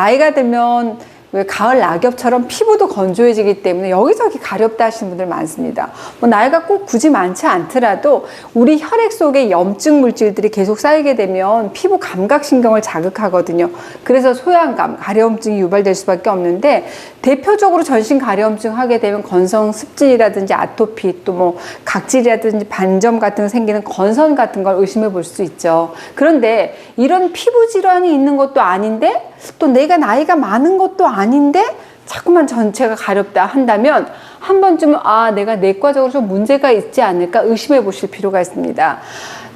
나이가 들면 왜 가을 낙엽처럼 피부도 건조해지기 때문에 여기저기 가렵다 하시는 분들 많습니다. 뭐 나이가 꼭 굳이 많지 않더라도 우리 혈액 속에 염증 물질들이 계속 쌓이게 되면 피부 감각신경을 자극하거든요. 그래서 소양감, 가려움증이 유발될 수밖에 없는데, 대표적으로 전신 가려움증 하게 되면 건성 습진이라든지 아토피, 또 뭐 각질이라든지 반점 같은 거 생기는 건선 같은 걸 의심해 볼 수 있죠. 그런데 이런 피부 질환이 있는 것도 아닌데, 또 내가 나이가 많은 것도 아닌데 자꾸만 전체가 가렵다 한다면 한 번쯤은 내가 내과적으로 좀 문제가 있지 않을까 의심해 보실 필요가 있습니다.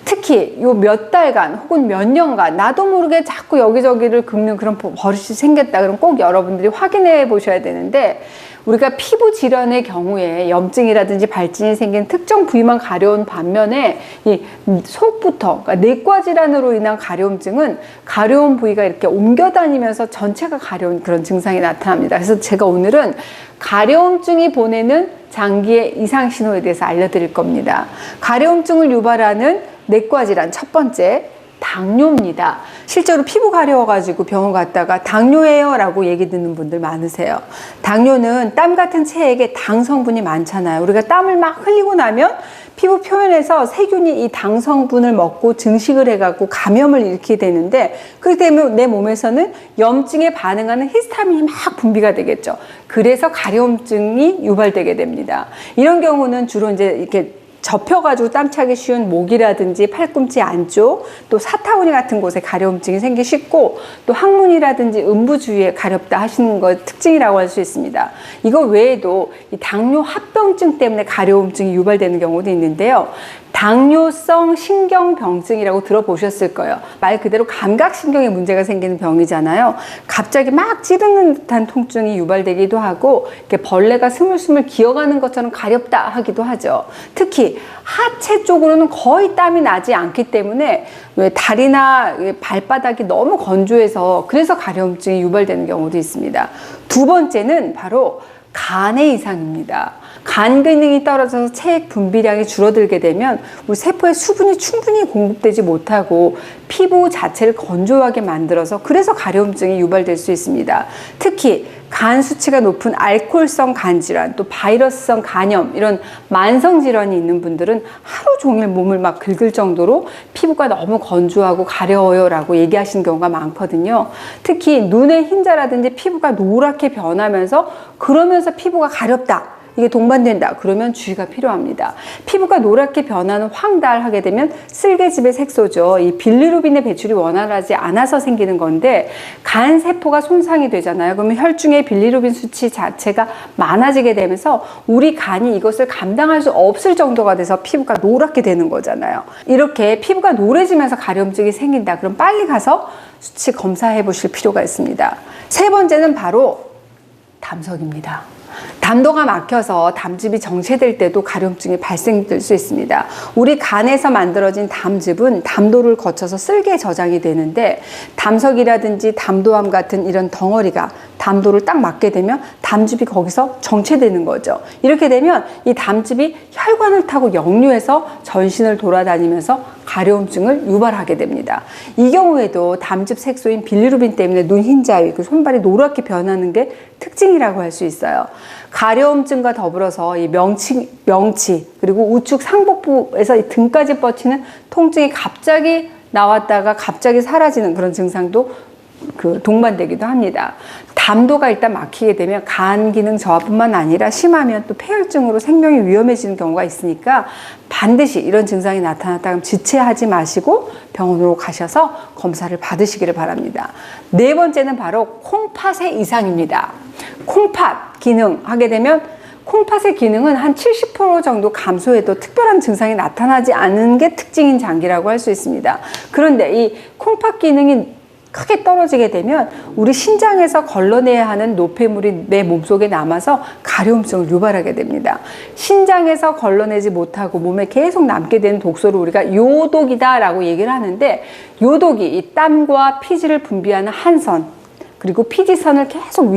특히 요 몇 달간 혹은 몇 년간 나도 모르게 자꾸 여기저기를 긁는 그런 버릇이 생겼다 그럼 꼭 여러분들이 확인해 보셔야 되는데, 우리가 피부 질환의 경우에 염증이라든지 발진이 생긴 특정 부위만 가려운 반면에 이 속부터, 그러니까 내과 질환으로 인한 가려움증은 가려운 부위가 이렇게 옮겨 다니면서 전체가 가려운 그런 증상이 나타납니다. 그래서 제가 오늘은 가려움증이 보내는 장기의 이상 신호에 대해서 알려드릴 겁니다. 가려움증을 유발하는 내과 질환 첫 번째, 당뇨입니다. 실제로 피부 가려워가지고 병원 갔다가 당뇨예요 라고 얘기 듣는 분들 많으세요. 당뇨는 땀 같은 체액에 당 성분이 많잖아요. 우리가 땀을 막 흘리고 나면 피부 표면에서 세균이 이 당 성분을 먹고 증식을 해갖고 감염을 일으키게 되는데, 그렇게 되면 내 몸에서는 염증에 반응하는 히스타민이 막 분비가 되겠죠. 그래서 가려움증이 유발되게 됩니다. 이런 경우는 주로 이제 이렇게 접혀가지고 땀차기 쉬운 목이라든지 팔꿈치 안쪽, 또 사타구니 같은 곳에 가려움증이 생기기 쉽고, 또 항문이라든지 음부 주위에 가렵다 하시는 것 특징이라고 할 수 있습니다. 이거 외에도 이 당뇨 합병증 때문에 가려움증이 유발되는 경우도 있는데요. 당뇨성 신경병증이라고 들어보셨을 거예요. 말 그대로 감각신경에 문제가 생기는 병이잖아요. 갑자기 막 찌르는 듯한 통증이 유발되기도 하고, 이렇게 벌레가 스물스물 기어가는 것처럼 가렵다 하기도 하죠. 특히 하체 쪽으로는 거의 땀이 나지 않기 때문에 왜 다리나 발바닥이 너무 건조해서 그래서 가려움증이 유발되는 경우도 있습니다. 두 번째는 바로 간의 이상입니다. 간 기능이 떨어져서 체액 분비량이 줄어들게 되면 우리 세포에 수분이 충분히 공급되지 못하고 피부 자체를 건조하게 만들어서 그래서 가려움증이 유발될 수 있습니다. 특히 간 수치가 높은 알코올성 간 질환, 또 바이러스성 간염, 이런 만성 질환이 있는 분들은 하루 종일 몸을 막 긁을 정도로 피부가 너무 건조하고 가려워요 라고 얘기하시는 경우가 많거든요. 특히 눈의 흰자라든지 피부가 노랗게 변하면서 그러면서 피부가 가렵다, 이게 동반된다 그러면 주의가 필요합니다. 피부가 노랗게 변하는 황달하게 되면 쓸개즙의 색소죠. 이 빌리루빈의 배출이 원활하지 않아서 생기는 건데, 간 세포가 손상이 되잖아요. 그러면 혈중의 빌리루빈 수치 자체가 많아지게 되면서 우리 간이 이것을 감당할 수 없을 정도가 돼서 피부가 노랗게 되는 거잖아요. 이렇게 피부가 노래지면서 가려움증이 생긴다 그럼 빨리 가서 수치 검사해 보실 필요가 있습니다. 세 번째는 바로 담석입니다. 담도가 막혀서 담즙이 정체될 때도 가려움증이 발생될 수 있습니다. 우리 간에서 만들어진 담즙은 담도를 거쳐서 쓸개 저장이 되는데, 담석이라든지 담도암 같은 이런 덩어리가 담도를 딱 막게 되면 담즙이 거기서 정체되는 거죠. 이렇게 되면 이 담즙이 혈관을 타고 역류해서 전신을 돌아다니면서 가려움증을 유발하게 됩니다. 이 경우에도 담즙 색소인 빌리루빈 때문에 눈 흰자 위, 손발이 노랗게 변하는 게 특징이라고 할 수 있어요. 가려움증과 더불어서 이 명치 그리고 우측 상복부에서 이 등까지 뻗치는 통증이 갑자기 나왔다가 갑자기 사라지는 그런 증상도 동반되기도 합니다. 담도가 일단 막히게 되면 간 기능 저하뿐만 아니라 심하면 또 폐혈증으로 생명이 위험해지는 경우가 있으니까 반드시 이런 증상이 나타났다면 지체하지 마시고 병원으로 가셔서 검사를 받으시기를 바랍니다. 네 번째는 바로 콩팥의 이상입니다. 콩팥 기능 하게 되면 콩팥의 기능은 한 70% 정도 감소해도 특별한 증상이 나타나지 않는 게 특징인 장기라고 할 수 있습니다. 그런데 이 콩팥 기능이 크게 떨어지게 되면 우리 신장에서 걸러내야 하는 노폐물이 내 몸속에 남아서 가려움증을 유발하게 됩니다. 신장에서 걸러내지 못하고 몸에 계속 남게 되는 독소를 우리가 요독이다 라고 얘기를 하는데, 요독이 이 땀과 피지를 분비하는 한선, 그리고 피지선을 계속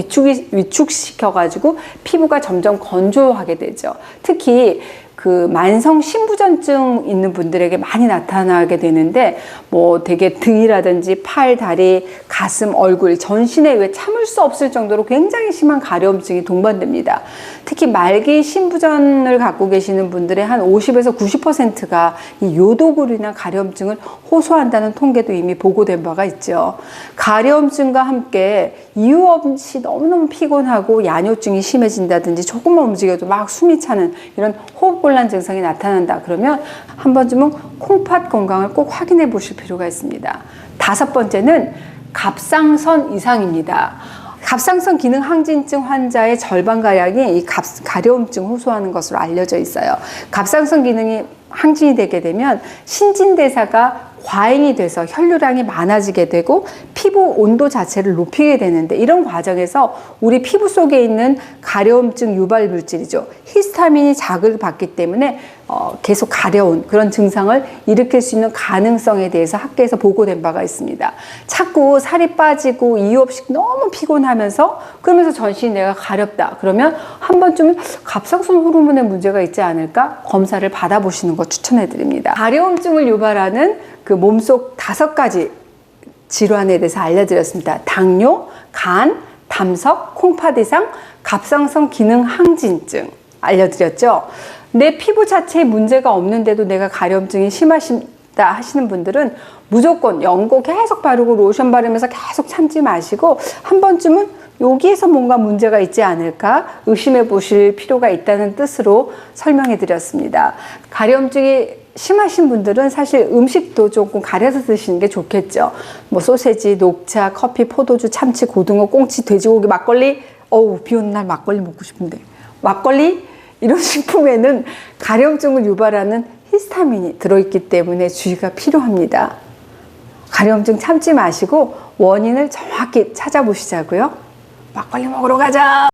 위축시켜가지고 피부가 점점 건조하게 되죠. 특히 그 만성 신부전증 있는 분들에게 많이 나타나게 되는데 뭐 되게 등이라든지 팔, 다리, 가슴, 얼굴, 전신에 왜 참을 수 없을 정도로 굉장히 심한 가려움증이 동반됩니다. 특히 말기 신부전을 갖고 계시는 분들의 한 50에서 90%가 이 요독으로 인한 가려움증을 호소한다는 통계도 이미 보고된 바가 있죠. 가려움증과 함께 이유 없이 너무너무 피곤하고 야뇨증이 심해진다든지 조금만 움직여도 막 숨이 차는 이런 호흡곤란 증상이 나타난다 그러면 한 번쯤은 콩팥 건강을 꼭 확인해 보실 필요가 있습니다. 5번째는 갑상선 이상입니다. 갑상선 기능 항진증 환자의 절반가량이 이 가려움증을 호소하는 것으로 알려져 있어요. 갑상선 기능이 항진이 되게 되면 신진대사가 과잉이 돼서 혈류량이 많아지게 되고 피부 온도 자체를 높이게 되는데 이런 과정에서 우리 피부 속에 있는 가려움증 유발 물질이죠. 히스타민이 자극을 받기 때문에 계속 가려운 그런 증상을 일으킬 수 있는 가능성에 대해서 학계에서 보고된 바가 있습니다. 자꾸 살이 빠지고 이유 없이 너무 피곤하면서 그러면서 전신이 내가 가렵다. 그러면 한 번쯤은 갑상선 호르몬에 문제가 있지 않을까 검사를 받아보시는 거 추천해 드립니다. 가려움증을 유발하는 그 몸속 5가지 질환에 대해서 알려드렸습니다. 당뇨, 간, 담석, 콩팥 이상, 갑상선 기능 항진증 알려드렸죠. 내 피부 자체에 문제가 없는데도 내가 가려움증이 심하시다 하시는 분들은 무조건 연고 계속 바르고 로션 바르면서 계속 참지 마시고 한 번쯤은 여기에서 뭔가 문제가 있지 않을까 의심해 보실 필요가 있다는 뜻으로 설명해 드렸습니다. 가려움증이 심하신 분들은 사실 음식도 조금 가려서 드시는 게 좋겠죠. 뭐 소세지, 녹차, 커피, 포도주, 참치, 고등어, 꽁치, 돼지고기, 막걸리. 어우, 비 오는 날 막걸리 먹고 싶은데. 막걸리? 이런 식품에는 가려움증을 유발하는 히스타민이 들어있기 때문에 주의가 필요합니다. 가려움증 참지 마시고 원인을 정확히 찾아보시자고요. 막걸리 먹으러 가자!